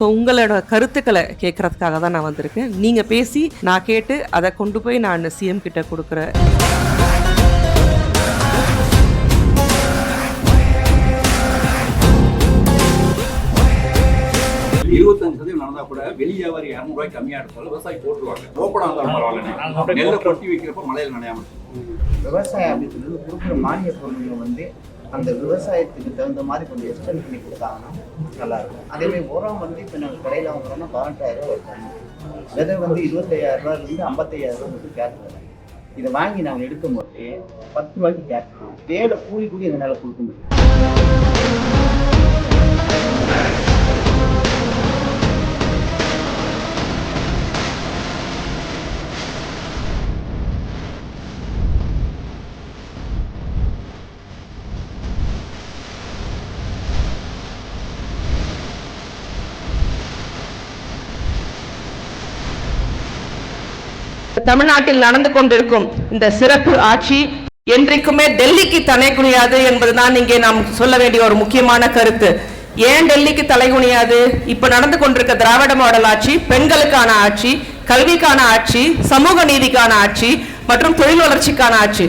So உங்களோட கருத்துக்களை கேட்கறதுக்காக தான் நான் வந்திருக்கேன். நீங்க பேசி நான் கேட்டு அதை கொண்டு போய் நான் சிஎம் கிட்ட கொடுக்குறேன். நடந்தா கூட வெளியே வரி 200 ரூபாய்க்கு கம்மியா இருந்தாலும் விவசாயி போட்டுருவாங்க. ஓப்பனா இருந்தாலும் பரவாயில்ல, நெல்லை கொட்டி வைக்கிறப்ப மழையில் நனையாம. விவசாய அமைப்புல கொடுக்குற மானிய பொருட்கள் அந்த விவசாயத்துக்கு தகுந்த மாதிரி கொஞ்சம் எக்ஸ்டெண்ட் பண்ணி கொடுத்தாங்கன்னா நல்லா இருக்கும். அதேமாதிரி உரம் இப்போ நாங்கள் கடையில் வாங்குறோம்னா 18,000 ரூபா வைக்கணும். விதை 25,000 ரூபாயிலிருந்து 55,000 ரூபா கேட்கல. இதை வாங்கி நாங்கள் எடுக்கும்போது 10 ரூபாய்க்கு கேட்கணும். வேலை கூலி கூடி இதனால் கொடுக்க முடியும். தமிழ்நாட்டில் நடந்து கொண்டிருக்கும் இந்த சிறப்பு ஆட்சி என்றைக்குமே டெல்லிக்கு தலை குனியாது என்பதுதான் இங்கே நாம் சொல்ல வேண்டிய ஒரு முக்கியமான கருத்து. ஏன் டெல்லிக்கு தலை குனியாது? இப்ப நடந்து கொண்டிருக்க திராவிட மாடல் ஆட்சி பெண்களுக்கான ஆட்சி, கல்விக்கான ஆட்சி, சமூக நீதிக்கான ஆட்சி மற்றும் தொழில் வளர்ச்சிக்கான ஆட்சி.